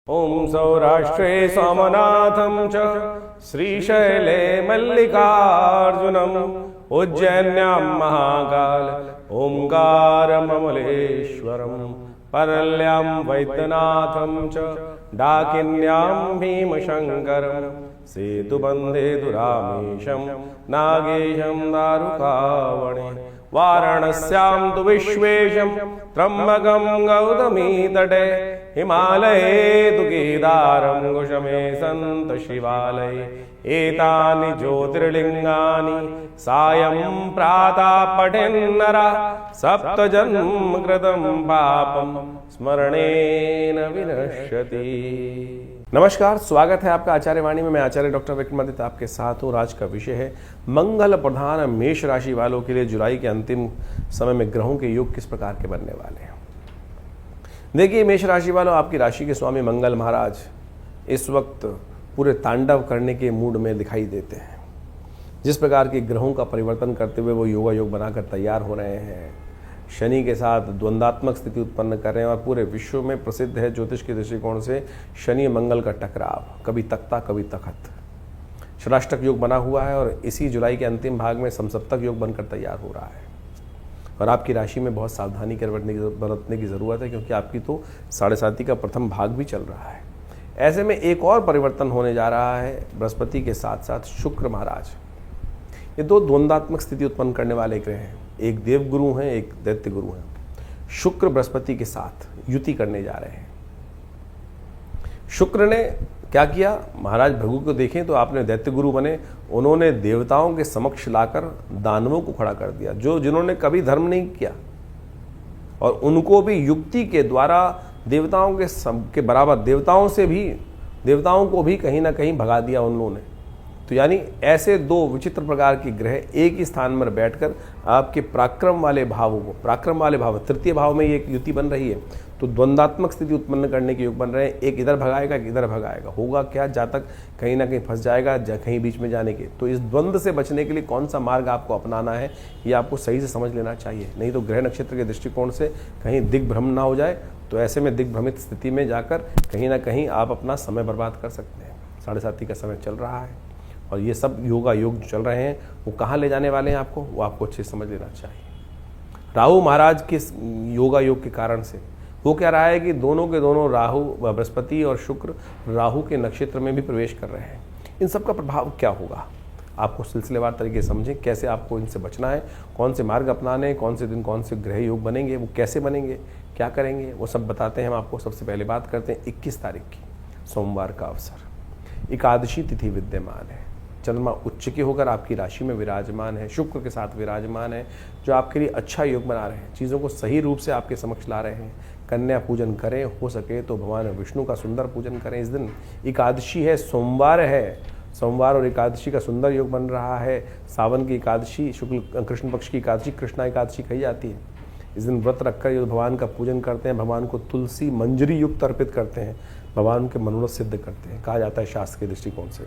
ओम सौराष्ट्रे सोमनाथं च श्रीशैले मल्लिकार्जुनम् उज्जैन्यां महाकाल ओंकारममलेश्वरं परल्यां वैद्यनाथं च डाकिन्यां भीमशङ्करं सेतुबन्धे दुरामेशं नागेशं दारुकावणे वाराणस्यां तु विश्वेशं त्र्यम्बकं गौतमी तटे हिमालये तु केदारं कुशमे सन्त शिवालये एतानि ज्योतिर्लिङ्गानि सायं प्रातः पठेन्नरः सप्तजन्म कृतं पापं स्मरणेन विनश्यति। नमस्कार, स्वागत है आपका आचार्य वाणी में। मैं आचार्य डॉक्टर विक्रमादित्य आपके साथ हूँ। आज का विषय है मंगल प्रधान मेष राशि वालों के लिए जुलाई के अंतिम समय में ग्रहों के योग किस प्रकार के बनने वाले हैं। देखिए मेष राशि वालों, आपकी राशि के स्वामी मंगल महाराज इस वक्त पूरे तांडव करने के मूड में दिखाई देते हैं। जिस प्रकार के ग्रहों का परिवर्तन करते हुए वो योगा योग बनाकर तैयार हो रहे हैं, शनि के साथ द्वंद्वात्मक स्थिति उत्पन्न कर रहे हैं और पूरे विश्व में प्रसिद्ध है ज्योतिष के दृष्टिकोण से शनि मंगल का टकराव, कभी तख्ता कभी तखत। षडाष्टक योग बना हुआ है और इसी जुलाई के अंतिम भाग में समसप्तक योग बनकर तैयार हो रहा है। और आपकी राशि में बहुत सावधानी बरतने की ज़रूरत है, क्योंकि आपकी तो साढ़े साथी का प्रथम भाग भी चल रहा है। ऐसे में एक और परिवर्तन होने जा रहा है बृहस्पति के साथ साथ शुक्र महाराज। ये दो द्वंद्वात्मक स्थिति उत्पन्न करने वाले ग्रह हैं, एक देव गुरु हैं, एक दैत्य गुरु हैं। शुक्र बृहस्पति के साथ युति करने जा रहे हैं। शुक्र ने क्या किया, महाराज भृगु को देखें तो आपने दैत्य गुरु बने, उन्होंने देवताओं के समक्ष लाकर दानवों को खड़ा कर दिया, जिन्होंने कभी धर्म नहीं किया, और उनको भी युक्ति के द्वारा देवताओं के बराबर देवताओं को भी कहीं ना कहीं भगा दिया उन लोगों ने। तो यानी ऐसे दो विचित्र प्रकार के ग्रह एक ही स्थान पर बैठकर आपके पराक्रम वाले भाव तृतीय भाव में ये युति बन रही है, तो द्वंद्वात्मक स्थिति उत्पन्न करने के योग बन रहे हैं। एक इधर भगाएगा, एक इधर भगाएगा। होगा क्या, जातक कहीं ना कहीं फंस जाएगा, कहीं बीच में जाने के। तो इस द्वंद्व से बचने के लिए कौन सा मार्ग आपको अपनाना है, ये आपको सही से समझ लेना चाहिए। नहीं तो ग्रह नक्षत्र के दृष्टिकोण से कहीं दिग्भ्रम ना हो जाए, तो ऐसे में दिग्भ्रमित स्थिति में जाकर कहीं ना कहीं आप अपना समय बर्बाद कर सकते हैं। साढ़े साथी का समय चल रहा है और ये सब योग जो चल रहे हैं वो कहाँ ले जाने वाले हैं आपको, वो आपको अच्छे से समझ लेना चाहिए। राहु महाराज के योग के कारण से वो क्या रहा है कि दोनों के दोनों राहु बृहस्पति और शुक्र राहु के नक्षत्र में भी प्रवेश कर रहे हैं। इन सब का प्रभाव क्या होगा आपको सिलसिलेवार तरीके से समझें, कैसे आपको इनसे बचना है, कौन से मार्ग अपनाने, कौन से दिन कौन से ग्रह योग बनेंगे, वो कैसे बनेंगे, क्या करेंगे, वो सब बताते हैं हम आपको। सबसे पहले बात करते हैं 21 तारीख की, सोमवार का अवसर। एकादशी तिथि विद्यमान है, चंद्रमा उच्च के होकर आपकी राशि में विराजमान है, शुक्र के साथ विराजमान है, जो आपके लिए अच्छा योग बना रहे हैं, चीज़ों को सही रूप से आपके समक्ष ला रहे हैं। कन्या पूजन करें, हो सके तो भगवान विष्णु का सुंदर पूजन करें। इस दिन एकादशी है, सोमवार है, सोमवार और एकादशी का सुंदर योग बन रहा है। सावन की एकादशी, शुक्ल कृष्ण पक्ष की एकादशी कृष्णा एकादशी कही जाती है। इस दिन व्रत रखकर भगवान का पूजन करते हैं, भगवान को तुलसी मंजरी युक्त अर्पित करते हैं, भगवान के मनोरथ सिद्ध करते हैं। कहा जाता है शास्त्र के दृष्टिकोण से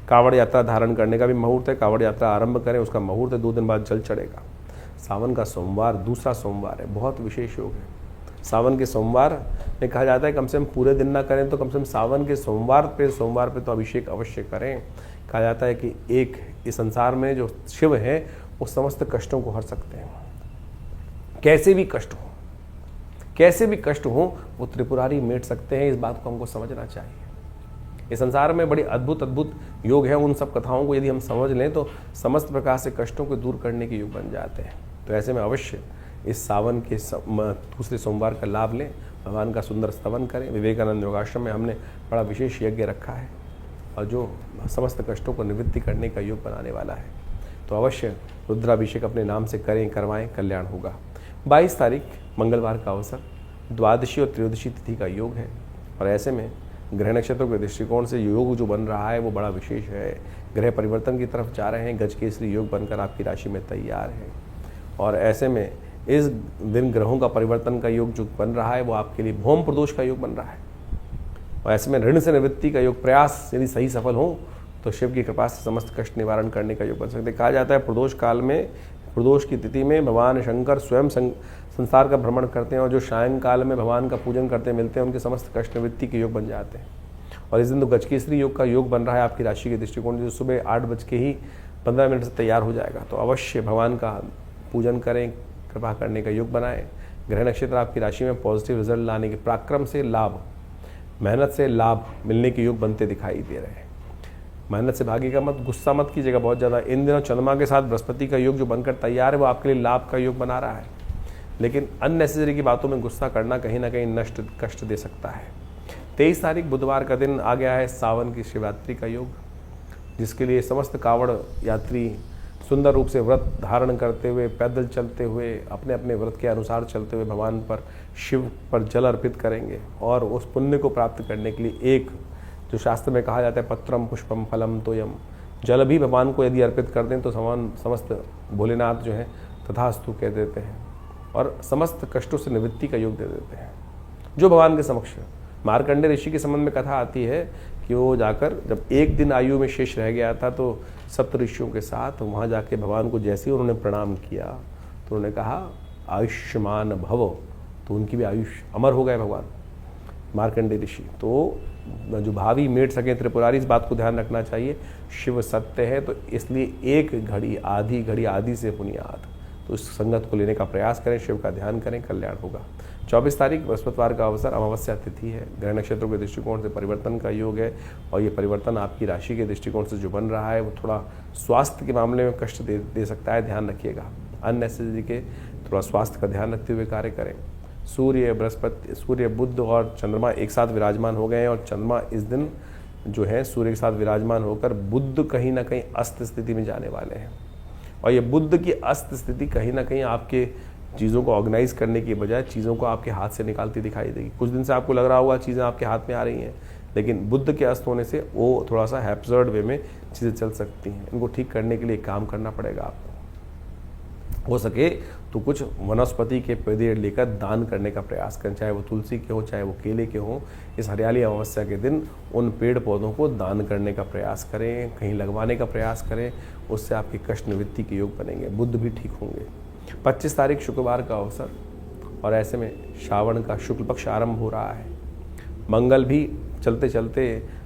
कावड़ यात्रा धारण करने का भी मुहूर्त है। कावड़ यात्रा आरंभ करें, उसका मुहूर्त है, 2 दिन बाद जल चढ़ेगा। सावन का सोमवार दूसरा सोमवार है, बहुत विशेष योग है। सावन के सोमवार में कहा जाता है कम से कम पूरे दिन ना करें तो कम से कम सावन के सोमवार पे तो अभिषेक अवश्य करें। कहा जाता है कि एक इस संसार में जो शिव है वो समस्त कष्टों को हर सकते हैं। कैसे भी कष्ट हो वो त्रिपुरारी मेट सकते हैं। इस बात को हमको समझना चाहिए। इस संसार में बड़ी अद्भुत योग है, उन सब कथाओं को यदि हम समझ लें तो समस्त प्रकार से कष्टों को दूर करने के योग बन जाते हैं। तो ऐसे में अवश्य इस सावन के दूसरे सोमवार का लाभ लें, भगवान का सुंदर स्तवन करें। विवेकानंद योगाश्रम में हमने बड़ा विशेष यज्ञ रखा है और जो समस्त कष्टों को निवृत्ति करने का योग बनाने वाला है। तो अवश्य रुद्राभिषेक अपने नाम से करें, करवाएं, कल्याण होगा। 22 तारीख मंगलवार का अवसर, द्वादशी और त्रयोदशी तिथि का योग है। और ऐसे में ग्रह नक्षत्रों के दृष्टिकोण से योग जो बन रहा है वो बड़ा विशेष है। ग्रह परिवर्तन की तरफ जा रहे हैं, गजकेसरी योग बनकर आपकी राशि में तैयार है। और ऐसे में इस दिन ग्रहों का परिवर्तन का योग जो बन रहा है वो आपके लिए भौम प्रदोष का योग बन रहा है। और ऐसे में ऋण से निवृत्ति का योग, प्रयास यदि सही सफल हो तो शिव की कृपा से समस्त कष्ट निवारण करने का योग बन सकते। कहा जाता है प्रदोष काल में, प्रदोष की तिथि में भगवान शंकर स्वयं संसार का भ्रमण करते हैं और जो सायंकाल में भगवान का पूजन करते मिलते हैं उनके समस्त कष्ट निवृत्ति के योग बन जाते हैं। और इस दिन तो गजकेसरी योग का योग बन रहा है आपकी राशि के दृष्टिकोण से, जो सुबह 8:15 से तैयार हो जाएगा। तो अवश्य भगवान का पूजन करें, कृपा करने का योग बनाएं। ग्रह नक्षत्र आपकी राशि में पॉजिटिव रिजल्ट लाने के, पराक्रम से लाभ, मेहनत से लाभ मिलने के योग बनते दिखाई दे रहे हैं। मेहनत से भागेगा मत, गुस्सा मत कीजिएगा बहुत ज़्यादा। इन दिनों चंद्रमा के साथ बृहस्पति का योग जो बनकर तैयार है वो आपके लिए लाभ का योग बना रहा है, लेकिन अननेसेसरी की बातों में गुस्सा करना कहीं ना कहीं कष्ट दे सकता है। 23 तारीख बुधवार का दिन आ गया है सावन की शिवरात्रि का योग, जिसके लिए समस्त कांवड़ यात्री सुंदर रूप से व्रत धारण करते हुए, पैदल चलते हुए, अपने अपने व्रत के अनुसार चलते हुए भगवान पर, शिव पर जल अर्पित करेंगे। और उस पुण्य को प्राप्त करने के लिए एक जो शास्त्र में कहा जाता है पत्रम पुष्पम फलम तोयम, जल भी भगवान को यदि अर्पित कर दें तो समस्त भोलेनाथ जो है तथास्तु कह देते हैं और समस्त कष्टों से निवृत्ति का योग दे देते हैं। जो भगवान के समक्ष, मार्कंडेय ऋषि के संबंध में कथा आती है कि वो जाकर जब एक दिन आयु में शेष रह गया था तो सप्त ऋषियों के साथ वहाँ जाके भगवान को जैसे ही उन्होंने प्रणाम किया तो उन्होंने कहा आयुष्मान भव, तो उनकी भी आयुष अमर हो गए भगवान मार्कंडेय ऋषि। तो जो भावी मेट सके त्रिपुरारी, इस बात को ध्यान रखना चाहिए, शिव सत्य है तो इसलिए एक घड़ी आदि से पुनियाद, तो इस संगत को लेने का प्रयास करें, शिव का ध्यान करें, कल्याण होगा। 24 तारीख बृहस्पतिवार का अवसर, अमावस्या तिथि है। ग्रह नक्षत्रों के दृष्टिकोण से परिवर्तन का योग है और ये परिवर्तन आपकी राशि के दृष्टिकोण से जो बन रहा है वो थोड़ा स्वास्थ्य के मामले में कष्ट दे सकता है, ध्यान रखिएगा। अननेसेसरी के थोड़ा स्वास्थ्य का ध्यान रखते हुए कार्य करें। सूर्य बुध और चंद्रमा एक साथ विराजमान हो गए हैं और चंद्रमा इस दिन जो है सूर्य के साथ विराजमान होकर बुध कहीं ना कहीं अस्त स्थिति में जाने वाले हैं। और ये बुध की अस्त स्थिति कहीं ना कहीं आपके चीज़ों को ऑर्गेनाइज करने की बजाय चीज़ों को आपके हाथ से निकालती दिखाई देगी। कुछ दिन से आपको लग रहा होगा चीज़ें आपके हाथ में आ रही हैं, लेकिन बुध के अस्त होने से वो थोड़ा सा हैप्सर्ड वे में चीज़ें चल सकती हैं। इनको ठीक करने के लिए काम करना पड़ेगा आपको। हो सके तो कुछ वनस्पति के पौधे लेकर दान करने का प्रयास करें, चाहे वो तुलसी के हो, चाहे वो केले के हों। इस हरियाली अमावस्या के दिन उन पेड़ पौधों को दान करने का प्रयास करें, कहीं लगवाने का प्रयास करें, उससे आपके कष्ट निवृत्ति के योग बनेंगे, बुध भी ठीक होंगे। 25 तारीख शुक्रवार का अवसर और ऐसे में श्रावण का शुक्ल पक्ष आरंभ हो रहा है। मंगल भी चलते चलते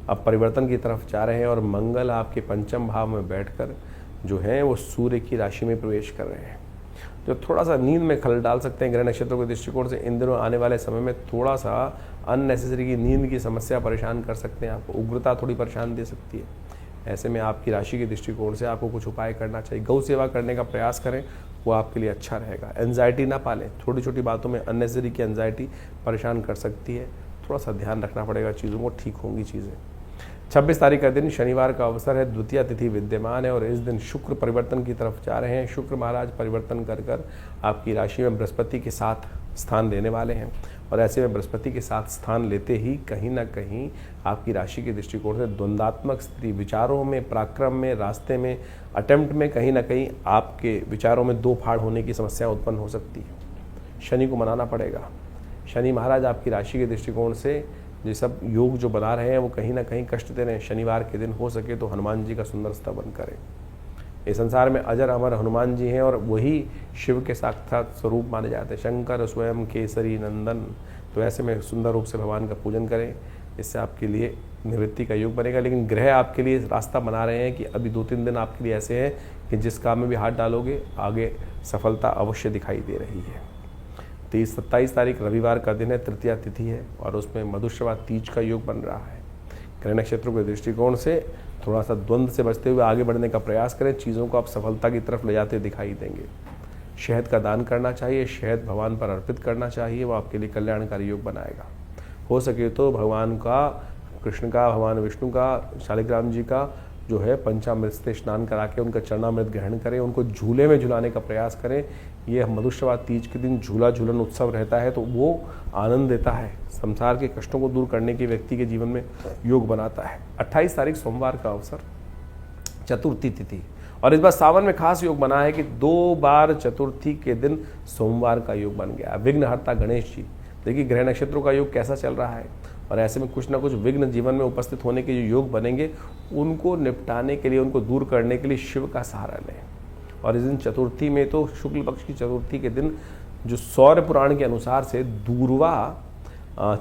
अब परिवर्तन की तरफ जा रहे हैं और मंगल आपके पंचम भाव में बैठकर जो है वो सूर्य की राशि में प्रवेश कर रहे हैं, जो थोड़ा सा नींद में खलल डाल सकते हैं। ग्रह नक्षत्रों के दृष्टिकोण से इन दिनों आने वाले समय में थोड़ा सा अननेसेसरी की नींद की समस्या परेशान कर सकते हैं, आपको उग्रता थोड़ी परेशान दे सकती है। ऐसे में आपकी राशि के दृष्टिकोण से आपको कुछ उपाय करना चाहिए। गौ सेवा करने का प्रयास करें, वो आपके लिए अच्छा रहेगा। एंजाइटी ना पालें, छोटी छोटी बातों में अननेसेसरी की एंजाइटी परेशान कर सकती है, थोड़ा सा ध्यान रखना पड़ेगा, चीज़ों को ठीक होंगी चीज़ें। 26 तारीख का दिन शनिवार का अवसर है, द्वितीय तिथि विद्यमान है और इस दिन शुक्र परिवर्तन की तरफ जा रहे हैं। शुक्र महाराज परिवर्तन कर आपकी राशि में बृहस्पति के साथ स्थान लेने वाले हैं और ऐसे में बृहस्पति के साथ स्थान लेते ही कहीं ना कहीं आपकी राशि के दृष्टिकोण से द्वंद्वात्मक स्थिति, विचारों में, पराक्रम में, रास्ते में, अटेम्प्ट में कहीं ना कहीं आपके विचारों में दो फाड़ होने की समस्या उत्पन्न हो सकती है। शनि को मनाना पड़ेगा। शनि महाराज आपकी राशि के दृष्टिकोण से ये सब योग जो बना रहे हैं वो कहीं ना कहीं कष्ट दे रहे हैं। शनिवार के दिन हो सके तो हनुमान जी का सुंदर स्तवन करें। इस संसार में अजर अमर हनुमान जी हैं और वही शिव के साक्षात स्वरूप माने जाते हैं, शंकर स्वयं केसरी नंदन। तो ऐसे में सुंदर रूप से भगवान का पूजन करें, इससे आपके लिए निवृत्ति का योग बनेगा। लेकिन ग्रह आपके लिए रास्ता बना रहे हैं कि अभी 2-3 दिन आपके लिए ऐसे हैं कि जिस काम में भी हाथ डालोगे आगे सफलता अवश्य दिखाई दे रही है। 27 तारीख रविवार का दिन है, तृतीया तिथि है और उसमें मधुश्रवा तीज का योग बन रहा है। ग्रह नक्षत्रों के दृष्टिकोण से थोड़ा सा द्वंद्व से बचते हुए आगे बढ़ने का प्रयास करें, चीज़ों को आप सफलता की तरफ ले जाते दिखाई देंगे। शहद का दान करना चाहिए, शहद भगवान पर अर्पित करना चाहिए, वो आपके लिए कल्याणकारी योग बनाएगा। हो सके तो भगवान का, कृष्ण का, भगवान विष्णु का, शालिग्राम जी का जो है पंचामृत से स्नान करा के उनका चरणामृत ग्रहण करें, उनको झूले में झुलाने का प्रयास करें। ये मधुश्रवा तीज के दिन झूला झूलन उत्सव रहता है तो वो आनंद देता है, संसार के कष्टों को दूर करने के व्यक्ति के जीवन में योग बनाता है। 28 तारीख सोमवार का अवसर, चतुर्थी तिथि और इस बार सावन में खास योग बना है कि 2 बार चतुर्थी के दिन सोमवार का योग बन गया। विघ्नहर्ता गणेश जी, देखिए ग्रह नक्षत्रों का योग कैसा चल रहा है और ऐसे में कुछ ना कुछ विघ्न जीवन में उपस्थित होने के जो योग बनेंगे उनको निपटाने के लिए, उनको दूर करने के लिए शिव का सहारा लें। और इस दिन चतुर्थी में तो शुक्ल पक्ष की चतुर्थी के दिन जो सौर पुराण के अनुसार से दूर्वा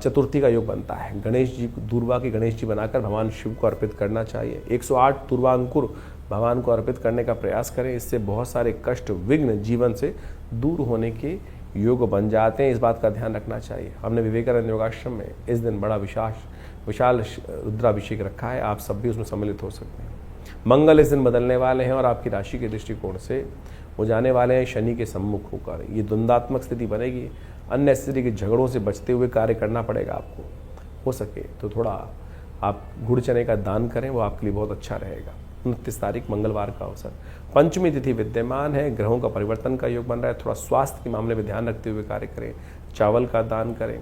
चतुर्थी का योग बनता है। गणेश जी, दूर्वा की गणेश जी बनाकर भगवान शिव को अर्पित करना चाहिए। 108 दूर्वांकुर भगवान को अर्पित करने का प्रयास करें। इससे बहुत सारे कष्ट, विघ्न जीवन से दूर होने के योग बन जाते हैं। इस बात का ध्यान रखना चाहिए। हमने विवेकानंद योगाश्रम में इस दिन बड़ा विशाल रुद्राभिषेक रखा है, आप सब भी उसमें सम्मिलित हो सकते हैं। मंगल इस दिन बदलने वाले हैं और आपकी राशि के दृष्टिकोण से वो जाने वाले हैं शनि के सम्मुख होकर। ये द्वंद्वात्मक स्थिति बनेगी। अननेसेसरी के झगड़ों से बचते हुए कार्य करना पड़ेगा आपको। हो सके तो थोड़ा आप गुड़ चने का दान करें, वो आपके लिए बहुत अच्छा रहेगा। 29 तारीख मंगलवार का अवसर, पंचमी तिथि विद्यमान है। ग्रहों का परिवर्तन का योग बन रहा है। थोड़ा स्वास्थ्य के मामले में ध्यान रखते हुए कार्य करें। चावल का दान करें।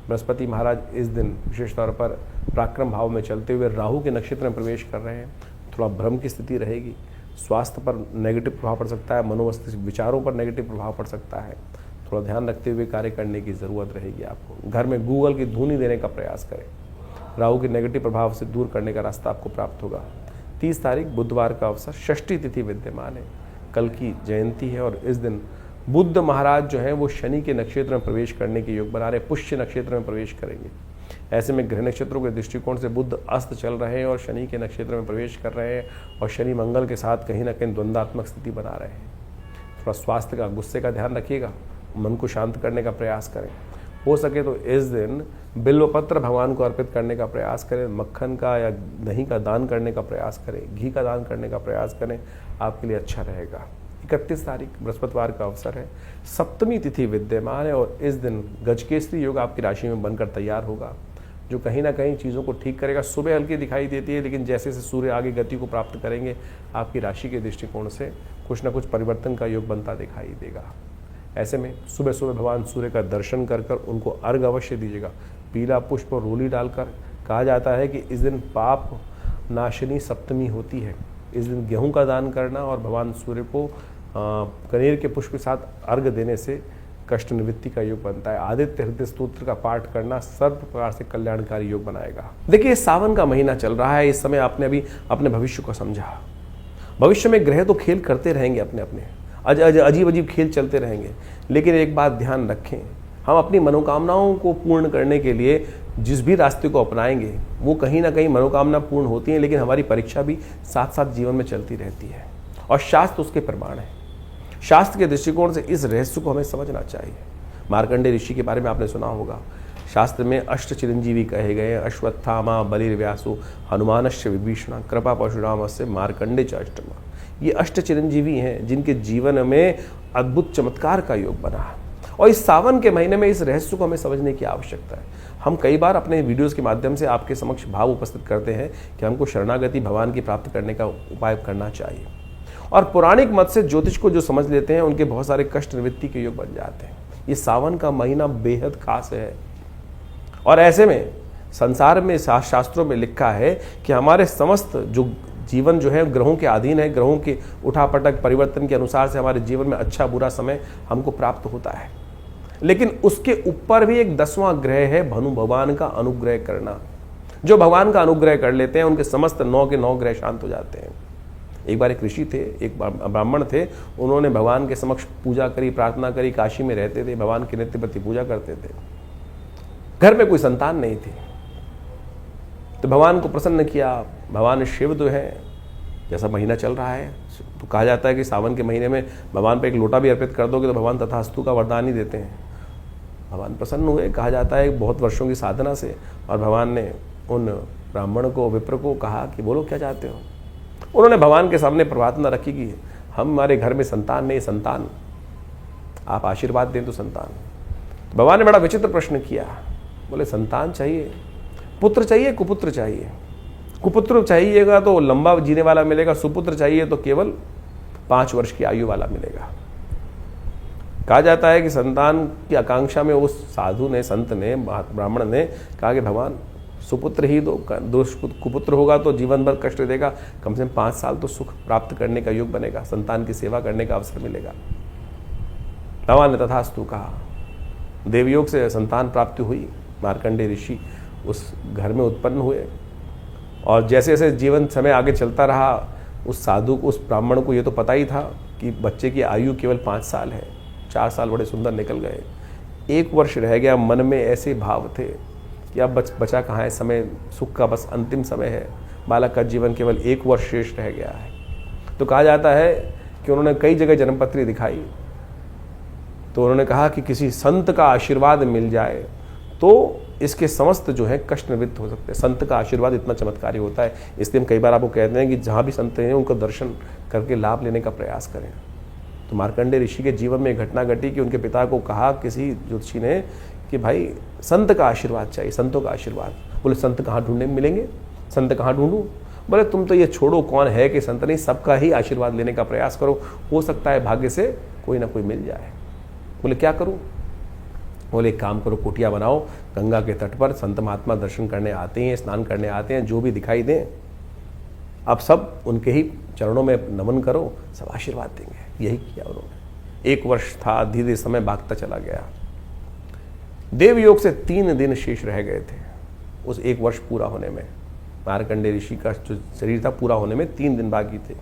बृहस्पति महाराज इस दिन विशेष तौर पर पराक्रम भाव में चलते हुए राहु के नक्षत्र में प्रवेश कर रहे हैं। थोड़ा भ्रम की स्थिति रहेगी। स्वास्थ्य पर नेगेटिव प्रभाव पड़ सकता है। मनोमस्तिष्क विचारों पर नेगेटिव प्रभाव पड़ सकता है। थोड़ा ध्यान रखते हुए कार्य करने की ज़रूरत रहेगी आपको। घर में गूगल की धुनी देने का प्रयास करें। राहु के नेगेटिव प्रभाव से दूर करने का रास्ता आपको प्राप्त होगा। 30 तारीख बुधवार का अवसर, षष्ठी तिथि विद्यमान है। कल की जयंती है और इस दिन बुद्ध महाराज जो हैं वो शनि के नक्षत्र में प्रवेश करने के योग बना रहे, पुष्य नक्षत्र में प्रवेश करेंगे। ऐसे में ग्रह नक्षत्रों के दृष्टिकोण से बुद्ध अस्त चल रहे हैं और शनि के नक्षत्र में प्रवेश कर रहे हैं और शनि मंगल के साथ कहीं ना कहीं द्वंद्वात्मक स्थिति बना रहे हैं। थोड़ा स्वास्थ्य का, गुस्से का ध्यान रखिएगा। मन को शांत करने का प्रयास करें। हो सके तो इस दिन बिल्वपत्र भगवान को अर्पित करने का प्रयास करें। मक्खन का या दही का दान करने का प्रयास करें। घी का दान करने का प्रयास करें, आपके लिए अच्छा रहेगा। 31 तारीख बृहस्पतिवार का अवसर है। सप्तमी तिथि विद्यमान है और इस दिन गजकेसरी योग आपकी राशि में बनकर तैयार होगा, जो कहीं ना कहीं चीज़ों को ठीक करेगा। सुबह हल्की दिखाई देती है, लेकिन जैसे जैसे सूर्य आगे गति को प्राप्त करेंगे आपकी राशि के दृष्टिकोण से कुछ ना कुछ परिवर्तन का योग बनता दिखाई देगा। ऐसे में सुबह सुबह भगवान सूर्य का दर्शन कर कर उनको अर्घ अवश्य दीजिएगा। पीला पुष्प और रोली डालकर। कहा जाता है कि इस दिन पाप नाशिनी सप्तमी होती है। इस दिन गेहूं का दान करना और भगवान सूर्य को कनेर के पुष्प के साथ अर्घ देने से कष्ट निवृत्ति का योग बनता है। आदित्य हृदय स्तोत्र का पाठ करना सर्व प्रकार से कल्याणकारी योग बनाएगा। देखिए, सावन का महीना चल रहा है। इस समय आपने अभी अपने भविष्य को समझा। भविष्य में ग्रह तो खेल करते रहेंगे, अपने अपने अजीब अजीब खेल चलते रहेंगे, लेकिन एक बात ध्यान रखें, हम अपनी मनोकामनाओं को पूर्ण करने के लिए जिस भी रास्ते को अपनाएंगे वो कहीं ना कहीं मनोकामना पूर्ण होती है, लेकिन हमारी परीक्षा भी साथ साथ जीवन में चलती रहती है और शास्त्र उसके प्रमाण है। शास्त्र के दृष्टिकोण से इस रहस्य को हमें समझना चाहिए। मार्कंडेय ऋषि के बारे में आपने सुना होगा। शास्त्र में अष्ट चिरंजीवी कहे गए, अश्वत्थामा, बलिर्व्यासु, हनुमानश्च विभीषण, कृपा परशुरामस्य, मार्कंडेय च अष्टमा। ये अष्ट चिरंजीवी हैं जिनके जीवन में अद्भुत चमत्कार का योग बना। और इस सावन के महीने में इस रहस्य को हमें समझने की आवश्यकता है। हम कई बार अपने वीडियोस के माध्यम से आपके समक्ष भाव उपस्थित करते हैं कि हमको शरणागति भगवान की प्राप्त करने का उपाय करना चाहिए। और पौराणिक मत से ज्योतिष को जो समझ लेते हैं उनके बहुत सारे कष्ट निवृत्ति के योग बन जाते हैं। ये सावन का महीना बेहद खास है और ऐसे में संसार में शास्त्रों में लिखा है कि हमारे समस्त जो जीवन जो है ग्रहों के अधीन है। ग्रहों के उठापटक परिवर्तन के अनुसार से हमारे जीवन में अच्छा बुरा समय हमको प्राप्त होता है, लेकिन उसके ऊपर भी एक 10वां ग्रह है भनु भगवान का अनुग्रह करना। जो भगवान का अनुग्रह कर लेते हैं उनके समस्त 9 के 9 ग्रह शांत हो जाते हैं। एक बार एक ऋषि थे, एक ब्राह्मण थे, उन्होंने भगवान के समक्ष पूजा करी, प्रार्थना करी। काशी में रहते थे, भगवान की नित्य प्रति पूजा करते थे। घर में कोई संतान नहीं थी, तो भगवान को प्रसन्न किया। भगवान शिव जो है, जैसा महीना चल रहा है तो कहा जाता है कि सावन के महीने में भगवान पे एक लोटा भी अर्पित कर दोगे तो भगवान तथास्तु का वरदान ही देते हैं। भगवान प्रसन्न हुए, कहा जाता है बहुत वर्षों की साधना से, और भगवान ने उन ब्राह्मण को, विप्र को कहा कि बोलो क्या चाहते हो। उन्होंने भगवान के सामने प्रार्थना रखी कि हमारे घर में संतान नहीं, संतान आप आशीर्वाद दें तो संतान। भगवान ने बड़ा विचित्र प्रश्न किया, बोले संतान चाहिए, पुत्र चाहिए, कुपुत्र चाहिए। कुपुत्र चाहिएगा तो लंबा जीने वाला मिलेगा, सुपुत्र चाहिए तो केवल 5 वर्ष की आयु वाला मिलेगा। कहा जाता है कि संतान की आकांक्षा में उस साधु ने, संत ने, ब्राह्मण ने कहा कि भगवान सुपुत्र ही दो, कुपुत्र होगा तो जीवन भर कष्ट देगा, कम से कम 5 साल तो सुख प्राप्त करने का योग बनेगा, संतान की सेवा करने का अवसर मिलेगा। भगवान ने तथास्तु कहा। देवयोग से संतान प्राप्ति हुई। मार्कंडेय ऋषि उस घर में उत्पन्न हुए और जैसे जैसे जीवन समय आगे चलता रहा, उस साधु को, उस ब्राह्मण को ये तो पता ही था कि बच्चे की आयु केवल 5 साल है। 4 साल बड़े सुंदर निकल गए, 1 वर्ष रह गया, मन में ऐसे भाव थे कि अब बचा कहाँ है समय, सुख का बस अंतिम समय है, बालक का जीवन केवल 1 वर्ष शेष रह गया है। तो कहा जाता है कि उन्होंने कई जगह जन्मपत्री दिखाई, तो उन्होंने कहा कि किसी संत का आशीर्वाद मिल जाए तो इसके समस्त जो है कष्ट निवृत्त हो सकते हैं। संत का आशीर्वाद इतना चमत्कारी होता है, इसलिए हम कई बार आपको कहते हैं कि जहाँ भी संत हैं उनको दर्शन करके लाभ लेने का प्रयास करें। तो मार्कंडेय ऋषि के जीवन में एक घटना घटी कि उनके पिता को कहा किसी ज्योतिषी ने कि भाई संत का आशीर्वाद चाहिए, संतों का आशीर्वाद। बोले संत कहाँ ढूंढने मिलेंगे, संत कहाँ ढूंढूं? बोले तुम तो ये छोड़ो कौन है कि संत नहीं, सबका ही आशीर्वाद लेने का प्रयास करो, हो सकता है भाग्य से कोई ना कोई मिल जाए। बोले क्या करूं? बोले एक काम करो, कुटिया बनाओ, गंगा के तट पर संत महात्मा दर्शन करने आते हैं, स्नान करने आते हैं, जो भी दिखाई दें अब सब उनके ही चरणों में नमन करो, सब आशीर्वाद देंगे। यही किया उन्होंने। 1 वर्ष था, धीरे धीरे समय भागता चला गया। देवयोग से 3 दिन शेष रह गए थे उस 1 वर्ष पूरा होने में। मार्कंडेय ऋषि का जो शरीर था पूरा होने में 3 दिन बाकी थे।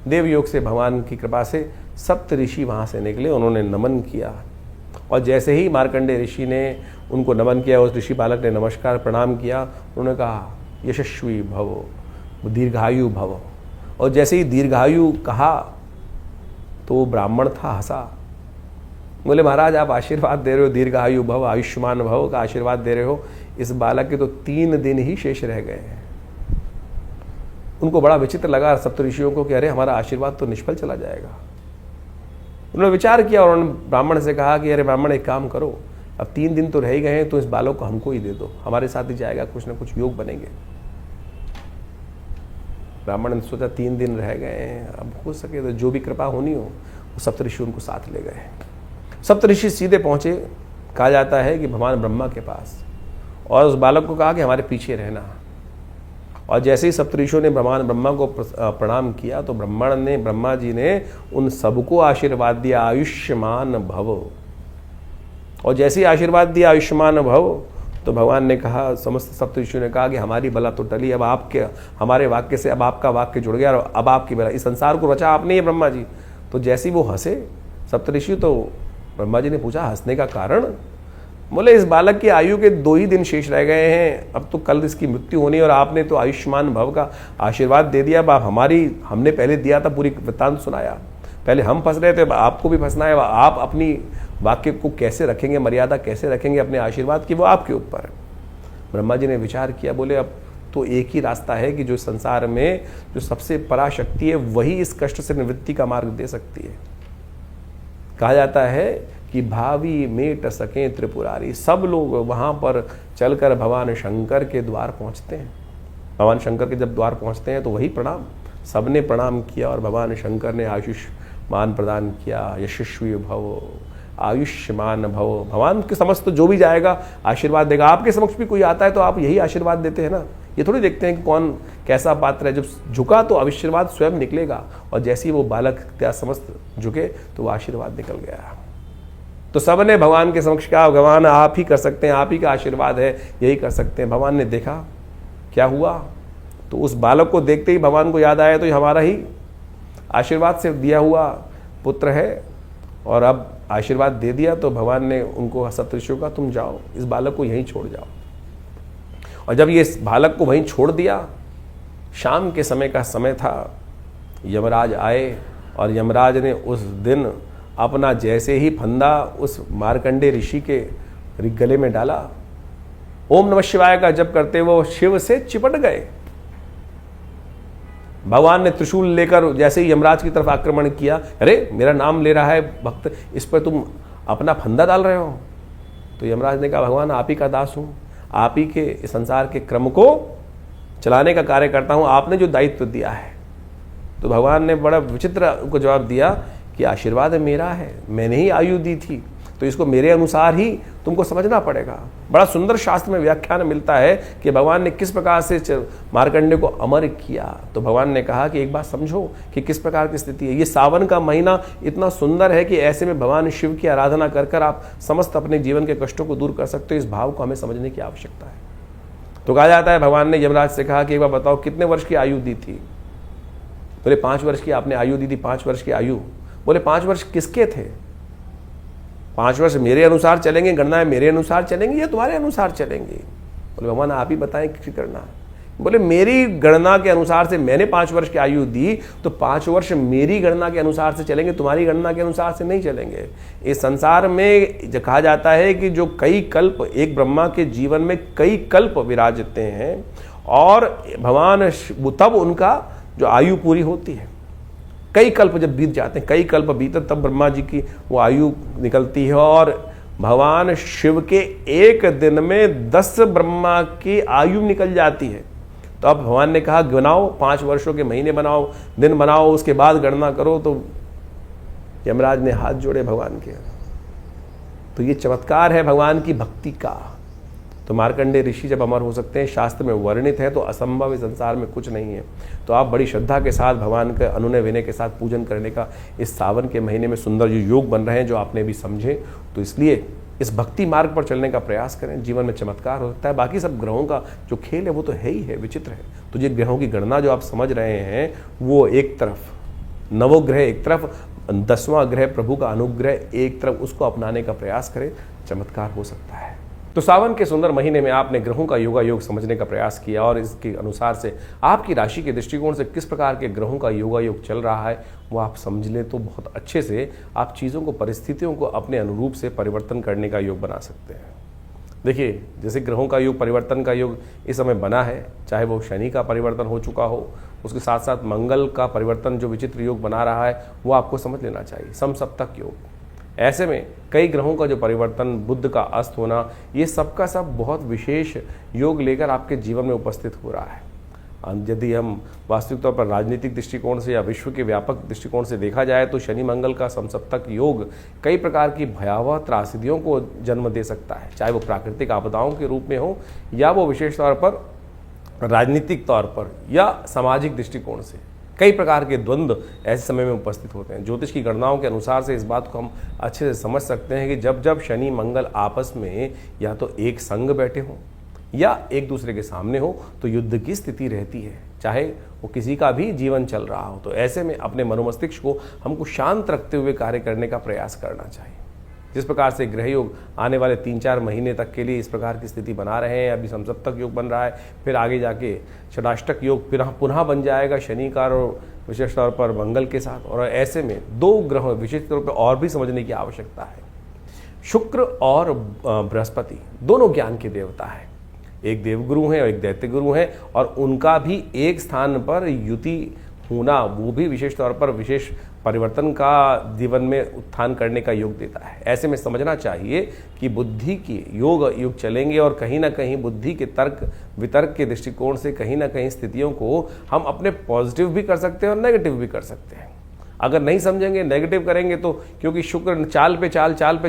देवयोग से भगवान की कृपा से 7 ऋषि वहाँ से निकले, उन्होंने नमन किया। और जैसे ही मार्कंडेय ऋषि ने उनको नमन किया, उस ऋषि बालक ने नमस्कार प्रणाम किया, उन्होंने कहा यशस्वी भव, दीर्घायु भव। और जैसे ही दीर्घायु कहा तो वो ब्राह्मण था, हंसा। बोले महाराज आप आशीर्वाद दे रहे हो, दीर्घायु भव, आयुष्मान भव का आशीर्वाद दे रहे हो, इस बालक के तो 3 दिन ही शेष रह गए हैं। उनको बड़ा विचित्र लगा सप्तऋषियों को कि अरे हमारा आशीर्वाद तो निष्फल चला जाएगा। उन्होंने विचार किया और उन्होंने ब्राह्मण से कहा कि अरे ब्राह्मण एक काम करो, अब 3 दिन तो रह ही गए हैं, तो इस बालक को हमको ही दे दो, हमारे साथ ही जाएगा, कुछ ना कुछ योग बनेंगे। ब्राह्मण ने सोचा 3 दिन रह गए हैं, अब हो सके तो जो भी कृपा होनी हो, वो सप्तऋषि उनको साथ ले गए। सप्तऋषि सीधे पहुंचे, कहा जाता है कि भगवान ब्रह्मा के पास, और उस बालक को कहा कि हमारे पीछे रहना। और जैसे ही सप्तऋषियों ने भगवान ब्रह्मा को प्रणाम किया तो ब्रह्मा जी ने उन सबको आशीर्वाद दिया आयुष्मान भव। और जैसे ही आशीर्वाद दिया आयुष्मान भव तो भगवान ने कहा, समस्त सप्तऋषियों ने कहा कि हमारी बला तो टली, अब आपके हमारे वाक्य से अब आपका वाक्य जुड़ गया और अब आपकी बला, इस संसार को रचा आपने ही ब्रह्मा जी। तो जैसे ही वो हंसे सप्तऋषि, तो ब्रह्मा जी ने पूछा हंसने का कारण? बोले इस बालक की आयु के 2 ही दिन शेष रह गए हैं, अब तो कल इसकी मृत्यु होनी, और आपने तो आयुष्मान भव का आशीर्वाद दे दिया। अब हमने पहले दिया था, पूरी वृत्तांत सुनाया, पहले हम फंस रहे थे, आपको भी फंसना है। आप अपनी वाक्य को कैसे रखेंगे, मर्यादा कैसे रखेंगे अपने आशीर्वाद की, वो आपके ऊपर है। ब्रह्मा जी ने विचार किया, बोले अब तो एक ही रास्ता है कि जो संसार में जो सबसे पराशक्ति है वही इस कष्ट से निवृत्ति का मार्ग दे सकती है। कहा जाता है कि भावी मेट सके त्रिपुरारी, सब लोग वहाँ पर चलकर भगवान शंकर के द्वार पहुँचते हैं। भगवान शंकर के जब द्वार पहुँचते हैं तो वही प्रणाम, सबने प्रणाम किया और भगवान शंकर ने आयुष्मान प्रदान किया, यशस्वी भव, आयुष्मान भव। भगवान के समस्त जो भी जाएगा आशीर्वाद देगा। आपके समक्ष भी कोई आता है तो आप यही आशीर्वाद देते हैं ना, ये थोड़ी देखते हैं कि कौन कैसा पात्र है। जब झुका तो आशीर्वाद स्वयं निकलेगा, और जैसे ही वो बालक त्या समस्त झुके तो वो आशीर्वाद निकल गया। तो सबने भगवान के समक्ष कहा भगवान आप ही कर सकते हैं, आप ही का आशीर्वाद है, यही कर सकते हैं। भगवान ने देखा क्या हुआ, तो उस बालक को देखते ही भगवान को याद आया तो ये हमारा ही आशीर्वाद से दिया हुआ पुत्र है, और अब आशीर्वाद दे दिया। तो भगवान ने उनको सप्तऋषियों का तुम जाओ, इस बालक को यहीं छोड़ जाओ। और जब ये बालक को वहीं छोड़ दिया, शाम के समय का समय था, यमराज आए और यमराज ने उस दिन अपना जैसे ही फंदा उस मार्कंडेय ऋषि के गले में डाला, ओम नमः शिवाय का जप करते वो शिव से चिपट गए। भगवान ने त्रिशूल लेकर जैसे ही यमराज की तरफ आक्रमण किया, अरे मेरा नाम ले रहा है भक्त, इस पर तुम अपना फंदा डाल रहे हो। तो यमराज ने कहा भगवान आप ही का दास हूं, आप ही के संसार के क्रम को चलाने का कार्य करता हूं, आपने जो दायित्व दिया है। तो भगवान ने बड़ा विचित्र उनको जवाब दिया कि आशीर्वाद मेरा है, मैंने ही आयु दी थी, तो इसको मेरे अनुसार ही तुमको समझना पड़ेगा। बड़ा सुंदर शास्त्र में व्याख्यान मिलता है कि भगवान ने किस प्रकार से मार्कंडेय को अमर किया। तो भगवान ने कहा कि एक बात समझो कि किस प्रकार की स्थिति है। ये सावन का महीना इतना सुंदर है कि ऐसे में भगवान शिव की आराधना कर कर आप समस्त अपने जीवन के कष्टों को दूर कर सकते हो। इस भाव को हमें समझने की आवश्यकता है। तो कहा जाता है भगवान ने यमराज से कहा कि एक बार बताओ कितने वर्ष की आयु दी थी। बोले 5 वर्ष की आपने आयु दी थी, 5 वर्ष की आयु। बोले 5 वर्ष किसके थे? 5 वर्ष मेरे अनुसार चलेंगे, गणना मेरे अनुसार चलेंगी या तुम्हारे अनुसार चलेंगी? बोले भगवान आप ही बताएं किसी करना है। बोले मेरी गणना के अनुसार से मैंने 5 वर्ष की आयु दी, तो 5 वर्ष मेरी गणना के अनुसार से चलेंगे, तुम्हारी गणना के अनुसार से नहीं चलेंगे। इस संसार में जो कहा जाता है कि जो कई कल्प, एक ब्रह्मा के जीवन में कई कल्प विराजते हैं और भगवान तब उनका जो आयु पूरी होती है। कई कल्प जब बीत जाते हैं, कई कल्प बीते, तब ब्रह्मा जी की वो आयु निकलती है और भगवान शिव के एक दिन में 10 ब्रह्मा की आयु निकल जाती है। तो अब भगवान ने कहा गिनाओ, 5 वर्षों के महीने बनाओ, दिन बनाओ, उसके बाद गणना करो। तो यमराज ने हाथ जोड़े भगवान के। तो ये चमत्कार है भगवान की भक्ति का। तो मार्कंडेय ऋषि जब अमर हो सकते हैं, शास्त्र में वर्णित है, तो असंभव इस संसार में कुछ नहीं है। तो आप बड़ी श्रद्धा के साथ भगवान के अनुनय विनय के साथ पूजन करने का इस सावन के महीने में सुंदर जो योग बन रहे हैं, जो आपने भी समझे, तो इसलिए इस भक्ति मार्ग पर चलने का प्रयास करें। जीवन में चमत्कार हो सकता है। बाकी सब ग्रहों का जो खेल है वो तो है ही है, विचित्र है। तो ये ग्रहों की गणना जो आप समझ रहे हैं, वो एक तरफ नवोग्रह, एक तरफ 10वां ग्रह प्रभु का अनुग्रह एक तरफ, उसको अपनाने का प्रयास करें, चमत्कार हो सकता है। तो सावन के सुंदर महीने में आपने ग्रहों का योगा योग समझने का प्रयास किया और इसके अनुसार से आपकी राशि के दृष्टिकोण से किस प्रकार के ग्रहों का योगा योग चल रहा है वो आप समझ लें, तो बहुत अच्छे से आप चीज़ों को, परिस्थितियों को अपने अनुरूप से परिवर्तन करने का योग बना सकते हैं। देखिए, जैसे ग्रहों का योग, परिवर्तन का योग इस समय बना है, चाहे वो शनि का परिवर्तन हो चुका हो, उसके साथ साथ मंगल का परिवर्तन जो विचित्र योग बना रहा है वो आपको समझ लेना चाहिए, समसप्तक योग। ऐसे में कई ग्रहों का जो परिवर्तन, बुध का अस्त होना, ये सबका सब बहुत विशेष योग लेकर आपके जीवन में उपस्थित हो रहा है। यदि हम वास्तविक तौर पर राजनीतिक दृष्टिकोण से या विश्व के व्यापक दृष्टिकोण से देखा जाए तो शनि मंगल का समसप्तक योग कई प्रकार की भयावह त्रासदियों को जन्म दे सकता है, चाहे वो प्राकृतिक आपदाओं के रूप में हो या वो विशेष तौर पर राजनीतिक तौर पर या सामाजिक दृष्टिकोण से। कई प्रकार के द्वंद्व ऐसे समय में उपस्थित होते हैं। ज्योतिष की गणनाओं के अनुसार से इस बात को हम अच्छे से समझ सकते हैं कि जब जब शनि मंगल आपस में या तो एक संग बैठे हों या एक दूसरे के सामने हो, तो युद्ध की स्थिति रहती है, चाहे वो किसी का भी जीवन चल रहा हो। तो ऐसे में अपने मनोमस्तिष्क को हमको शांत रखते हुए कार्य करने का प्रयास करना चाहिए। जिस प्रकार से ग्रह योग आने वाले 3-4 महीने तक के लिए इस प्रकार की स्थिति बना रहे हैं, अभी समसप्तक योग बन रहा है, फिर आगे जाके षडाष्टक योग फिर पुनः बन जाएगा शनि का और विशेष तौर पर मंगल के साथ। और ऐसे में 2 ग्रह विशेष तौर पर और भी समझने की आवश्यकता है। शुक्र और बृहस्पति दोनों ज्ञान के देवता हैं, एक देवगुरु हैं और एक दैत्य गुरु हैं, और उनका भी एक स्थान पर युति होना वो भी विशेष तौर पर विशेष परिवर्तन का जीवन में उत्थान करने का योग देता है। ऐसे में समझना चाहिए कि बुद्धि की युग चलेंगे और कहीं ना कहीं बुद्धि के तर्क वितर्क के दृष्टिकोण से कहीं ना कहीं स्थितियों को हम अपने पॉजिटिव भी कर सकते हैं और नेगेटिव भी कर सकते हैं। अगर नहीं समझेंगे, नेगेटिव करेंगे, तो क्योंकि शुक्र चाल पे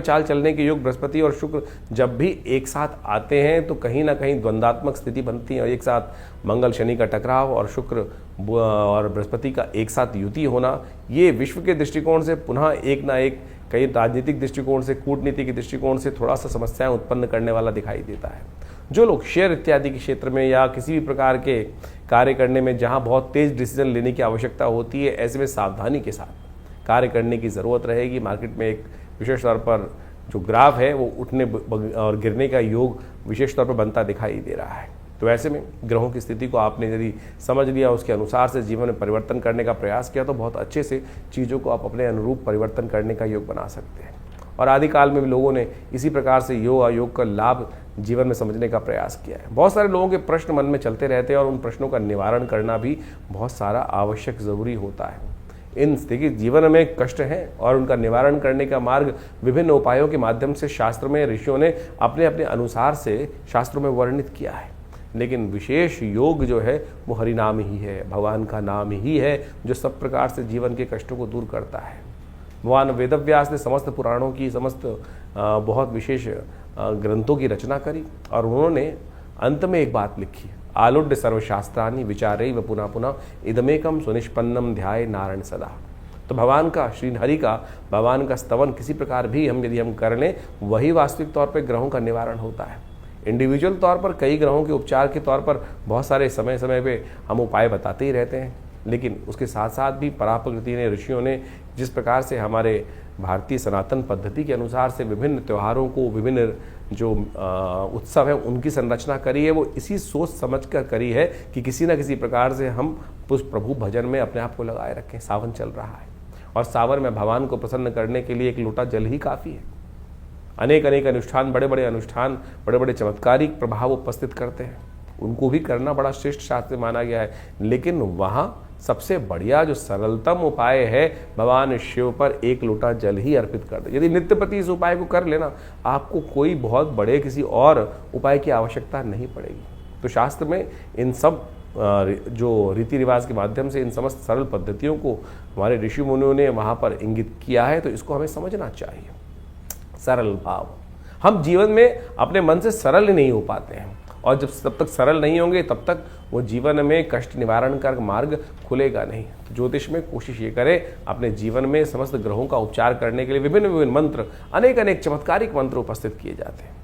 चाल चलने के योग, बृहस्पति और शुक्र जब भी एक साथ आते हैं तो कहीं ना कहीं द्वंद्वात्मक स्थिति बनती है। और एक साथ मंगल शनि का टकराव और शुक्र और बृहस्पति का एक साथ युति होना, ये विश्व के दृष्टिकोण से पुनः एक ना एक, कई राजनीतिक दृष्टिकोण से, कूटनीति के दृष्टिकोण से थोड़ा सा समस्याएं उत्पन्न करने वाला दिखाई देता है। जो लोग शेयर इत्यादि के क्षेत्र में या किसी भी प्रकार के कार्य करने में जहां बहुत तेज डिसीजन लेने की आवश्यकता होती है, ऐसे में सावधानी के साथ कार्य करने की ज़रूरत रहेगी। मार्केट में एक विशेष तौर पर जो ग्राफ है वो उठने और गिरने का योग विशेष तौर पर बनता दिखाई दे रहा है। तो ऐसे में ग्रहों की स्थिति को आपने यदि समझ लिया, उसके अनुसार से जीवन में परिवर्तन करने का प्रयास किया, तो बहुत अच्छे से चीज़ों को आप अपने अनुरूप परिवर्तन करने का योग बना सकते हैं। और आदिकाल में भी लोगों ने इसी प्रकार से योग अयोग का लाभ जीवन में समझने का प्रयास किया है। बहुत सारे लोगों के प्रश्न मन में चलते रहते हैं और उन प्रश्नों का निवारण करना भी बहुत सारा आवश्यक ज़रूरी होता है। इन देखिए, जीवन में कष्ट हैं और उनका निवारण करने का मार्ग विभिन्न उपायों के माध्यम से शास्त्र में ऋषियों ने अपने अपने अनुसार से शास्त्रों में वर्णित किया है। लेकिन विशेष योग जो है वो हरिनाम ही है, भगवान का नाम ही है, जो सब प्रकार से जीवन के कष्टों को दूर करता है। भगवान वेदव्यास ने समस्त पुराणों की, समस्त बहुत विशेष ग्रंथों की रचना करी और उन्होंने अंत में एक बात लिखी, आलुड्य सर्वशास्त्रानि विचारे व पुनः पुनः इदमेकम सुनिष्पन्नम ध्याये नारायण सदा। तो भगवान का, श्री हरि का, भगवान का स्तवन किसी प्रकार भी यदि हम कर लें, वही वास्तविक तौर पर ग्रहों का निवारण होता है। इंडिविजुअल तौर पर कई ग्रहों के उपचार के तौर पर बहुत सारे समय समय पे हम उपाय बताते ही रहते हैं, लेकिन उसके साथ साथ भी पराप्रकृति ने, ऋषियों ने जिस प्रकार से हमारे भारतीय सनातन पद्धति के अनुसार से विभिन्न त्योहारों को, विभिन्न जो उत्सव है उनकी संरचना करी है, वो इसी सोच समझ कर करी है कि किसी न किसी प्रकार से हम उस प्रभु भजन में अपने आप को लगाए रखें। सावन चल रहा है और सावन में भगवान को प्रसन्न करने के लिए एक लोटा जल ही काफ़ी है। अनेक अनेक अनुष्ठान, बड़े बड़े अनुष्ठान, बड़े बड़े चमत्कारिक प्रभाव उपस्थित करते हैं, उनको भी करना बड़ा श्रेष्ठ शास्त्र माना गया है। लेकिन वहाँ सबसे बढ़िया जो सरलतम उपाय है, भगवान शिव पर एक लोटा जल ही अर्पित कर दे। यदि नित्यप्रति इस उपाय को कर लेना, आपको कोई बहुत बड़े किसी और उपाय की आवश्यकता नहीं पड़ेगी। तो शास्त्र में इन सब जो रीति रिवाज के माध्यम से इन समस्त सरल पद्धतियों को हमारे ऋषि मुनियों ने वहाँ पर इंगित किया है, तो इसको हमें समझना चाहिए। सरल भाव, हम जीवन में अपने मन से सरल नहीं हो पाते हैं, और जब तक सरल नहीं होंगे तब तक वो जीवन में कष्ट निवारण का मार्ग खुलेगा नहीं। तो ज्योतिष में कोशिश ये करें अपने जीवन में समस्त ग्रहों का उपचार करने के लिए विभिन्न विभिन्न मंत्र, अनेक अनेक चमत्कारिक मंत्र उपस्थित किए जाते हैं,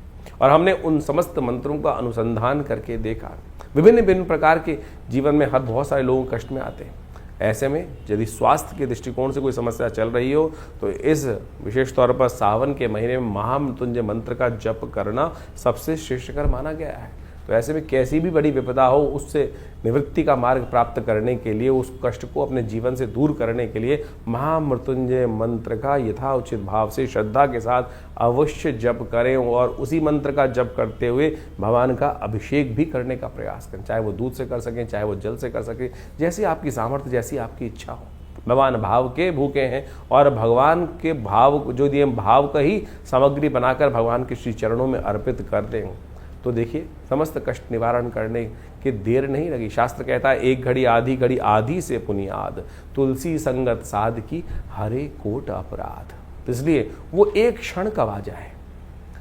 और हमने उन समस्त मंत्रों का अनुसंधान करके देखा। विभिन्न विभिन्न प्रकार के जीवन में हर बहुत सारे लोग कष्ट में आते हैं। ऐसे में यदि स्वास्थ्य के दृष्टिकोण से कोई समस्या चल रही हो तो इस विशेष तौर पर सावन के महीने में महामृत्युंजय मंत्र का जप करना सबसे श्रेष्ठकर माना गया है। तो ऐसे में कैसी भी बड़ी विपदा हो, उससे निवृत्ति का मार्ग प्राप्त करने के लिए, उस कष्ट को अपने जीवन से दूर करने के लिए महामृत्युंजय मंत्र का यथाउचित भाव से श्रद्धा के साथ अवश्य जप करें, और उसी मंत्र का जप करते हुए भगवान का अभिषेक भी करने का प्रयास करें। चाहे वो दूध से कर सकें, चाहे वो जल से कर सकें, जैसी आपकी सामर्थ्य, जैसी आपकी इच्छा हो। भगवान भाव के भूखे हैं, और भगवान के भाव जो दिए भाव का ही सामग्री बनाकर भगवान के श्री चरणों में अर्पित कर दें, तो देखिए समस्त कष्ट निवारण करने की देर नहीं लगी। शास्त्र कहता है, एक घड़ी आधी घड़ी आधी से पुनियाद, तुलसी संगत साध की हरे कोट अपराध। तो इसलिए वो एक क्षण कब आ जाए।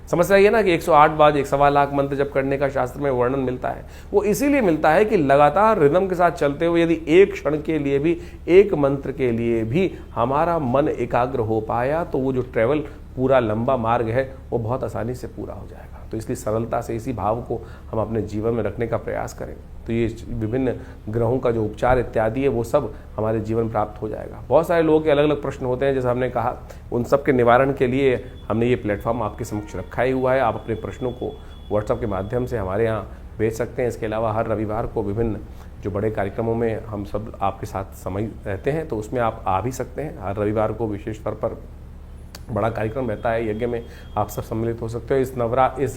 समस्या ये ना कि 108 बार 1.25 लाख मंत्र जप करने का शास्त्र में वर्णन मिलता है, वो इसीलिए मिलता है कि लगातार रिदम के साथ चलते हुए यदि एक क्षण के लिए भी, एक मंत्र के लिए भी हमारा मन एकाग्र हो पाया, तो वो जो ट्रेवल पूरा लंबा मार्ग है वो बहुत आसानी से पूरा हो जाएगा। तो इसलिए सरलता से इसी भाव को हम अपने जीवन में रखने का प्रयास करें, तो ये विभिन्न ग्रहों का जो उपचार इत्यादि है वो सब हमारे जीवन प्राप्त हो जाएगा। बहुत सारे लोगों के अलग अलग प्रश्न होते हैं, जैसे हमने कहा, उन सब के निवारण के लिए हमने ये प्लेटफॉर्म आपके समक्ष रखा ही हुआ है। आप अपने प्रश्नों को व्हाट्सएप के माध्यम से हमारे यहाँ भेज सकते हैं। इसके अलावा हर रविवार को विभिन्न जो बड़े कार्यक्रमों में हम सब आपके साथ समय रहते हैं, तो उसमें आप आ भी सकते हैं। हर रविवार को विशेष तौर पर बड़ा कार्यक्रम रहता है, यज्ञ में आप सब सम्मिलित हो सकते हो। इस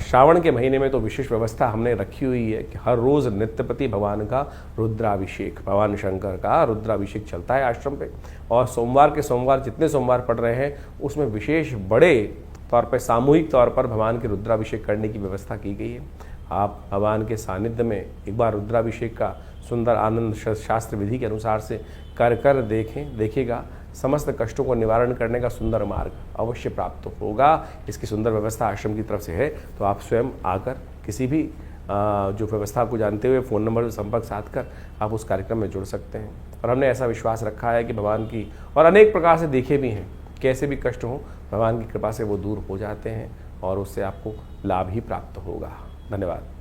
श्रावण के महीने में तो विशेष व्यवस्था हमने रखी हुई है कि हर रोज़ नित्यपति भगवान का रुद्राभिषेक, भगवान शंकर का रुद्राभिषेक चलता है आश्रम पे, और सोमवार के सोमवार जितने सोमवार पड़ रहे हैं उसमें विशेष बड़े तौर पर, सामूहिक तौर पर भगवान के रुद्राभिषेक करने की व्यवस्था की गई है। आप भगवान के सानिध्य में एक बार रुद्राभिषेक का सुंदर आनंद शास्त्र विधि के अनुसार से कर देखिएगा, समस्त कष्टों को निवारण करने का सुंदर मार्ग अवश्य प्राप्त होगा। इसकी सुंदर व्यवस्था आश्रम की तरफ से है, तो आप स्वयं आकर किसी भी जो व्यवस्था को जानते हुए फ़ोन नंबर से संपर्क साध कर आप उस कार्यक्रम में जुड़ सकते हैं। और हमने ऐसा विश्वास रखा है कि भगवान की, और अनेक प्रकार से देखे भी हैं, कैसे भी कष्ट हों भगवान की कृपा से वो दूर हो जाते हैं और उससे आपको लाभ ही प्राप्त होगा। धन्यवाद।